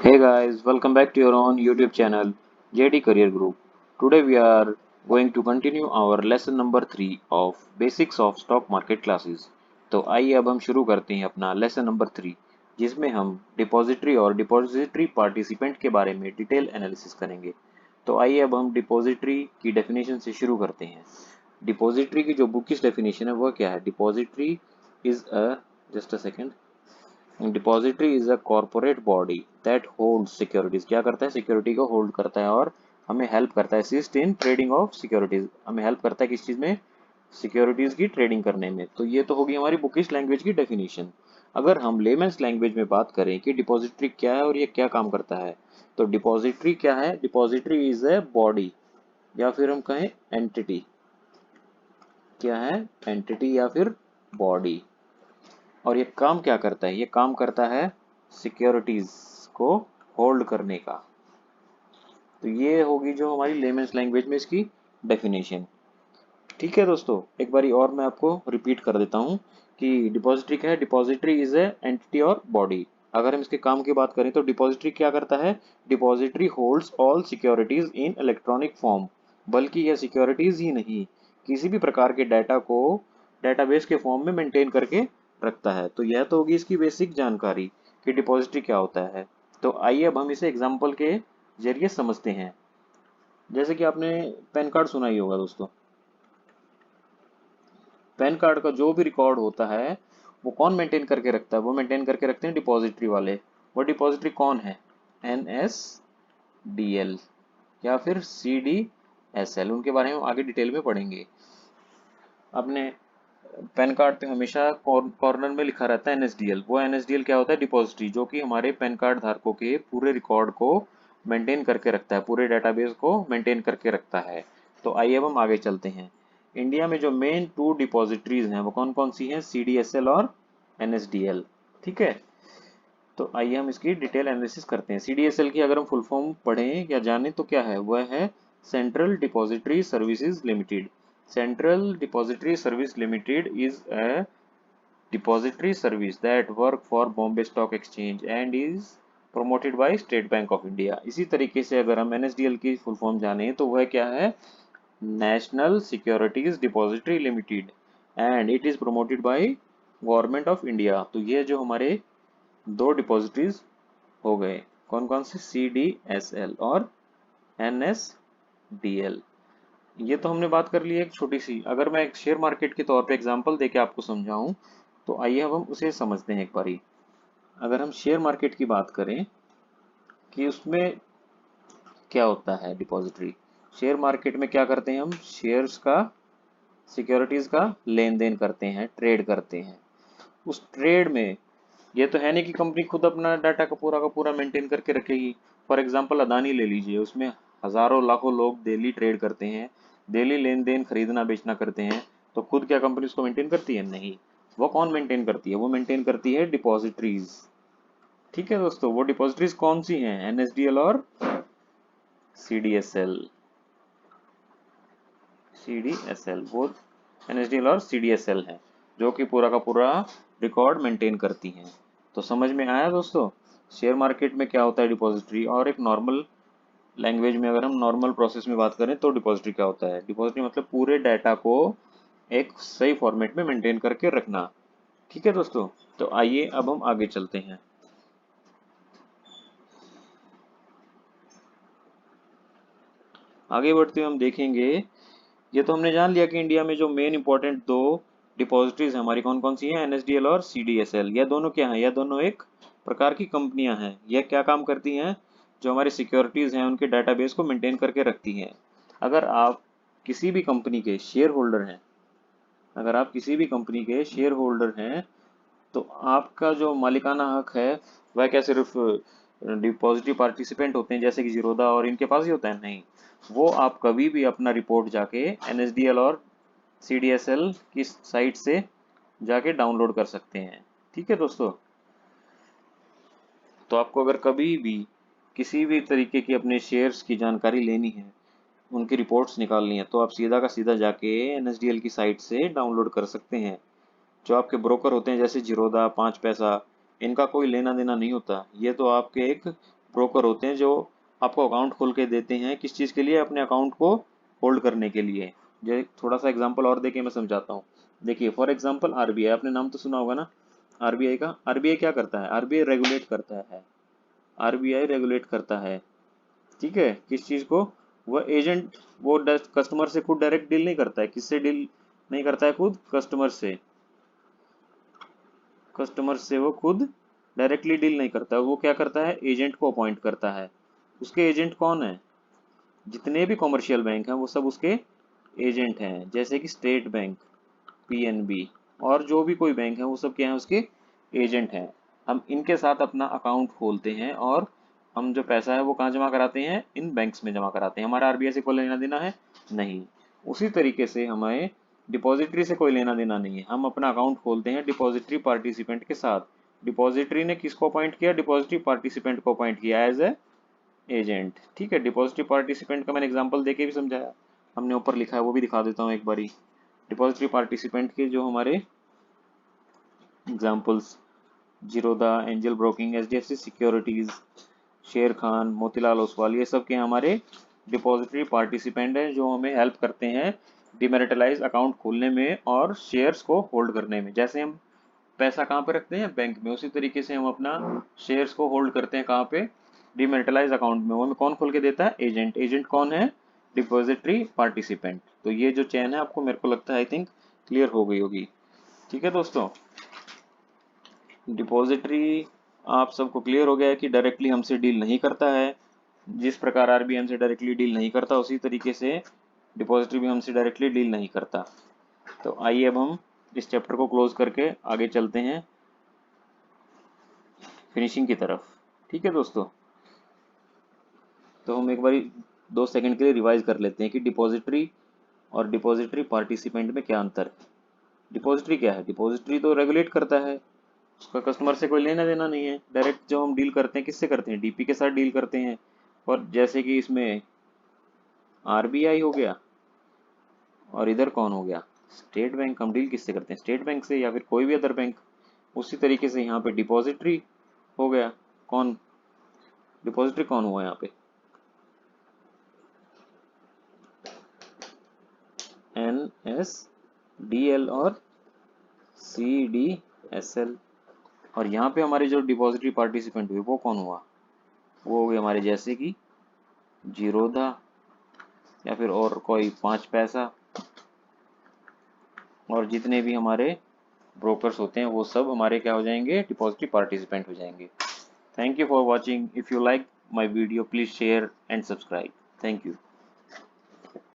Hey guys, welcome back to your own YouTube channel JD Career Group. Today we are going to continue our lesson number 3 of Basics of Stock Market Classes. तो आइए अब हम शुरू करते हैं अपना lesson number 3 जिसमें हम डिपॉजिटरी और डिपॉजिटरी पार्टिसिपेंट के बारे में डिटेल एनालिसिस करेंगे। तो आइए अब हम डिपॉजिटरी की डेफिनेशन से शुरू करते हैं। डिपॉजिटरी की जो बुकिश डेफिनेशन है वह क्या है? Depository is a just a second depository is a corporate body that holds securities. क्या करता है? सिक्योरिटी को होल्ड करता है और हमें हेल्प करता है assist in trading of securities. हमें हेल्प करता है किस चीज में? सिक्योरिटीज की ट्रेडिंग करने में। तो ये तो होगी हमारी बुकिश लैंग्वेज की डेफिनेशन। अगर हम लेमेंस लैंग्वेज में बात करें कि डिपॉजिटरी क्या है और ये क्या काम करता है, तो डिपॉजिटरी क्या है? डिपॉजिटरी इज ए बॉडी या फिर हम कहें एंटिटी। क्या है? एंटिटी या फिर बॉडी। और ये काम क्या करता है? ये काम करता है सिक्योरिटीज को होल्ड करने का। तो ये होगी जो हमारी लेमेंस लैंग्वेज में इसकी डेफिनेशन। ठीक है दोस्तों, एक बारी और मैं आपको रिपीट कर देता हूँ कि डिपॉजिटरी क्या है। डिपॉजिटरी इज ए एंटिटी और बॉडी। अगर हम इसके काम की बात करें तो डिपॉजिटरी क्या करता है? डिपॉजिटरी होल्ड्स ऑल सिक्योरिटीज इन इलेक्ट्रॉनिक फॉर्म। बल्कि यह सिक्योरिटीज ही नहीं, किसी भी प्रकार के डाटा को डेटाबेस के फॉर्म में मेंटेन करके रखता है। तो यह तो होगी इसकी बेसिक जानकारी कि डिपॉजिटरी क्या होता है। तो आइए अब हम इसे एग्जाम्पल के जरिए समझते हैं। जैसे कि आपने पैन कार्ड सुना ही होगा दोस्तों। पैन कार्ड का जो भी रिकॉर्ड होता है वो कौन मेंटेन करके रखता है? वो मेंटेन करके रखते हैं डिपॉजिटरी वाले। वो डिपॉजिटरी कौन है? NSDL या फिर CDSL। उनके बारे में हम आगे डिटेल में पढ़ेंगे। अपने पैन कार्ड पे हमेशा कॉर्नर में लिखा रहता है NSDL। वो NSDL क्या होता है? डिपॉजिटरी, जो कि हमारे पैन कार्ड धारकों के पूरे रिकॉर्ड को मेंटेन करके रखता है, पूरे डेटाबेस को मेंटेन करके रखता है। तो आइए अब हम आगे चलते हैं। इंडिया में जो मेन टू डिपॉजिटरीज हैं वो कौन कौन सी हैं? CDSL और NSDL। ठीक है, तो आइए हम इसकी डिटेल एनालिसिस करते हैं। CDSL की अगर हम फुल फॉर्म पढ़ें या जानें तो क्या है? वह है central depository services limited. Central depository service limited is a depository service that work for Bombay Stock Exchange and is promoted by State Bank of India। इसी तरीके से अगर हम NSDL की फुल फॉर्म जाने तो वह क्या है? National securities depository limited and it is promoted by government of India. तो ये जो हमारे दो डिपॉजिटरीज हो गए, कौन कौन से? CDSL और NSDL। ये तो हमने बात कर ली एक छोटी सी। अगर मैं एक शेयर मार्केट के तौर पे एग्जांपल देके आपको समझाऊं तो आइए अब हम उसे समझते हैं एक बारी। अगर हम शेयर मार्केट की बात करें कि उसमें क्या होता है डिपॉजिटरी। शेयर मार्केट में क्या करते हैं हम? शेयर्स का, सिक्योरिटीज का लेन देन करते हैं, ट्रेड करते हैं। उस ट्रेड में ये तो है नहीं कि कंपनी खुद अपना डाटा का पूरा मेंटेन करके रखेगी। फॉर एग्जांपल अदानी ले लीजिए, उसमें हजारों लाखों लोग डेली ट्रेड करते हैं, डेली लेन देन खरीदना बेचना करते हैं। तो खुद क्या कंपनी उसको मेंटेन करती है? नहीं। वो कौन मेंटेन करती है? वो मेंटेन करती है डिपॉजिटरीज। ठीक है दोस्तों, वो डिपॉजिटरीज कौन सी हैं? NSDL और CDSL। CDSL वो NSDL और CDSL है जो कि पूरा का पूरा रिकॉर्ड मेंटेन करती हैं। तो समझ में आया दोस्तों शेयर मार्केट में क्या होता है डिपॉजिटरी। और एक नॉर्मल लैंग्वेज में अगर हम नॉर्मल प्रोसेस में बात करें तो डिपॉजिटरी क्या होता है? डिपॉजिटरी मतलब पूरे डाटा को एक सही फॉर्मेट में मेंटेन करके रखना। ठीक है दोस्तों, तो आइए अब हम आगे चलते हैं। आगे बढ़ते हुए हम देखेंगे, ये तो हमने जान लिया कि इंडिया में जो मेन इंपॉर्टेंट दो डिपॉजिटरीज हमारी कौन कौन सी हैं? NSDL और CDSL। यह दोनों क्या हैं? यह दोनों एक प्रकार की कंपनियां हैं। यह क्या काम करती हैं? जो हमारी सिक्योरिटीज हैं उनके डाटाबेस को मेंटेन करके रखती हैं। अगर आप किसी भी कंपनी के शेयर होल्डर हैं, अगर आप किसी भी कंपनी के शेयर होल्डर हैं तो आपका जो मालिकाना हक है वह क्या सिर्फ डिपॉजिटरी पार्टिसिपेंट होते हैं जैसे कि जीरोधा और इनके पास ही होता है? नहीं। वो आप कभी भी अपना रिपोर्ट जाके NSDL और CDSL की साइट से जाके डाउनलोड कर सकते हैं। ठीक है दोस्तों, तो आपको अगर कभी भी किसी भी तरीके की अपने शेयर्स की जानकारी लेनी है, उनकी रिपोर्ट्स निकालनी है, तो आप सीधा का सीधा जाके NSDL की साइट से डाउनलोड कर सकते हैं। जो आपके ब्रोकर होते हैं जैसे जीरोधा, 5 पैसा, इनका कोई लेना देना नहीं होता। ये तो आपके एक ब्रोकर होते हैं जो आपको अकाउंट खोल के देते हैं, किस चीज़ के लिए, अपने अकाउंट को होल्ड करने के लिए। जो थोड़ा सा एग्जांपल और देके मैं समझाता हूँ। देखिए फॉर एग्जांपल आरबीआई, आपने नाम तो सुना होगा ना आरबीआई का। आरबीआई क्या करता है, आरबीआई रेगुलेट करता है, आरबीआई रेगुलेट करता है, ठीक है, किस चीज़ को, वह एजेंट, वो कस्टमर से खुद डायरेक्ट डील नहीं करता है, किससे डील नहीं करता है, खुद कस्टमर से, कस्टमर से वो खुद डायरेक्टली डील नहीं करता है, वो क्या करता है, एजेंट को अपॉइंट करता है। उसके एजेंट कौन है, जितने भी कॉमर्शियल बैंक हैं वो सब उसके एजेंट हैं, जैसे कि स्टेट बैंक, पीएनबी, और जो भी कोई बैंक है वो सब क्या है, उसके एजेंट हैं। हम इनके साथ अपना अकाउंट खोलते हैं और हम जो पैसा है वो कहाँ जमा कराते हैं, इन बैंक्स में जमा कराते हैं। हमारा आरबीआई से कोई लेना देना है नहीं। उसी तरीके से हमें डिपॉजिटरी से कोई लेना देना नहीं है। हम अपना अकाउंट खोलते हैं डिपॉजिटरी पार्टिसिपेंट के साथ। डिपॉजिटरी ने किसको अपॉइंट किया, डिपॉजिटरी पार्टिसिपेंट को अपॉइंट किया एज ए एजेंट, ठीक है। डिपॉजिटरी पार्टिसिपेंट का मैंने एग्जांपल देके भी समझाया, हमने ऊपर लिखा है वो भी दिखा देता हूँ एक बारी। डिपॉजिटरी पार्टिसिपेंट के जो हमारे examples, Zerodha, angel broking, HDFC securities, शेर खान, मोतीलाल ओसवाल, ये सब के हमारे डिपॉजिटरी पार्टिसिपेंट हैं जो हमें हेल्प करते हैं डिमेरिटलाइज अकाउंट खोलने में और शेयर्स को होल्ड करने में। जैसे हम पैसा कहाँ पे रखते हैं, बैंक में, उसी तरीके से हम अपना शेयर्स को होल्ड करते हैं कहाँ पे, डिमेरिटलाइज अकाउंट में। वो हमें कौन खोल के देता है, एजेंट। एजेंट कौन है, डिपॉजिटरी पार्टिसिपेंट। तो ये जो चैन है आपको, मेरे को लगता है आई थिंक क्लियर हो गई होगी, ठीक है दोस्तों। डिपॉजिटरी आप सबको क्लियर हो गया है कि डायरेक्टली हमसे डील नहीं करता है। जिस प्रकार आरबीआई हमसे डायरेक्टली डील नहीं करता, उसी तरीके से डिपॉजिटरी भी हमसे डायरेक्टली डील नहीं करता। तो आइए अब हम इस चैप्टर को क्लोज करके आगे चलते हैं फिनिशिंग की तरफ, ठीक है दोस्तों। तो हम एक बार 2 सेकंड के लिए रिवाइज कर लेते हैं कि डिपॉजिटरी और डिपॉजिटरी पार्टिसिपेंट में क्या अंतर है। डिपॉजिटरी क्या है, डिपॉजिटरी तो रेगुलेट करता है, उसका कस्टमर से कोई लेना देना नहीं है। डायरेक्ट जो हम डील करते हैं किससे करते हैं, डीपी के साथ डील करते हैं। और जैसे कि इसमें आरबीआई हो गया और इधर कौन हो गया, स्टेट बैंक, हम डील किससे करते हैं, स्टेट बैंक से या फिर कोई भी अदर बैंक। उसी तरीके से यहाँ पे डिपॉजिटरी हो गया, कौन, डिपॉजिटरी कौन हुआ यहाँ पे, एन एस डी एल और सी डी एस एल। और यहाँ पे हमारे जो डिपॉजिटरी पार्टिसिपेंट हुए वो कौन हुआ, वो हो गए हमारे जैसे कि जीरोधा या फिर और कोई 5 पैसा, और जितने भी हमारे ब्रोकर्स होते हैं वो सब हमारे क्या हो जाएंगे, डिपॉजिटरी पार्टिसिपेंट हो जाएंगे। Thank you for watching. If you like my video please share and subscribe. Thank you.